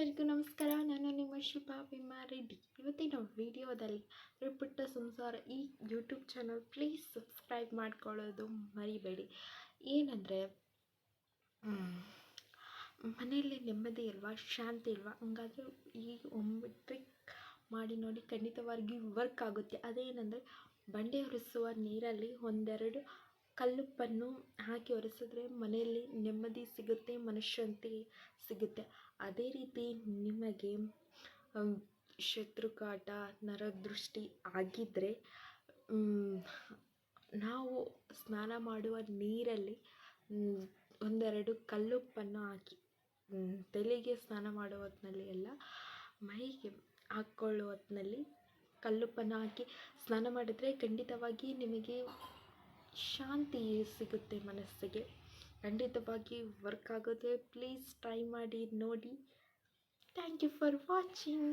ಎಲ್ಲರಿಗೂ ನಮಸ್ಕಾರ. ನಾನು ನಿಮ್ಮ ಶುಭಾ ರೆಡ್ಡಿ. ಇವತ್ತಿನ ವಿಡಿಯೋದಲ್ಲಿ ಪುಟ್ಟ ಸಂಸಾರ ಈ ಯೂಟ್ಯೂಬ್ ಚಾನಲ್ ಪ್ಲೀಸ್ ಸಬ್ಸ್ಕ್ರೈಬ್ ಮಾಡ್ಕೊಳ್ಳೋದು ಮರಿಬೇಡಿ. ಏನಂದರೆ ಮನೆಯಲ್ಲಿ ನೆಮ್ಮದಿ ಇಲ್ವಾ, ಶಾಂತಿ ಇಲ್ವಾ? ಹಂಗಾದರೆ ಈ ಒಂದು ಟ್ರಿಕ್ ಮಾಡಿ ನೋಡಿ, ಖಂಡಿತವಾಗಿ ವರ್ಕ್ ಆಗುತ್ತೆ. ಅದೇನೆಂದರೆ ಬಂಡೆ ಒರೆಸುವ ನೀರಲ್ಲಿ ಒಂದೆರಡು ಕಲ್ಲುಪ್ಪನ್ನು ಹಾಕಿ ಒರೆಸಿದ್ರೆ ಮನೆಯಲ್ಲಿ ನೆಮ್ಮದಿ ಸಿಗುತ್ತೆ, ಮನಃಶಾಂತಿ ಸಿಗುತ್ತೆ. ಅದೇ ರೀತಿ ನಿಮಗೆ ಶತ್ರುಕಾಟ, ನರದೃಷ್ಟಿ ಆಗಿದ್ದರೆ ನಾವು ಸ್ನಾನ ಮಾಡುವ ನೀರಲ್ಲಿ ಒಂದೆರಡು ಕಲ್ಲುಪ್ಪನ್ನು ಹಾಕಿ ತಲೆಗೆ ಸ್ನಾನ ಮಾಡುವ ಹೊತ್ತಿನಲ್ಲಿ ಎಲ್ಲ ಮೈಗೆ ಹಾಕ್ಕೊಳ್ಳೋ ಹೊತ್ತಿನಲ್ಲಿ ಕಲ್ಲುಪ್ಪನ್ನು ಹಾಕಿ ಸ್ನಾನ ಮಾಡಿದರೆ ಖಂಡಿತವಾಗಿ ನಿಮಗೆ ಶಾಂತಿ ಸಿಗುತ್ತೆ ಮನಸ್ಸಿಗೆ. ಖಂಡಿತವಾಗಿ ವರ್ಕ್ ಆಗುತ್ತೆ. ಪ್ಲೀಸ್ ಟ್ರೈ ಮಾಡಿ ನೋಡಿ. Thank you for watching.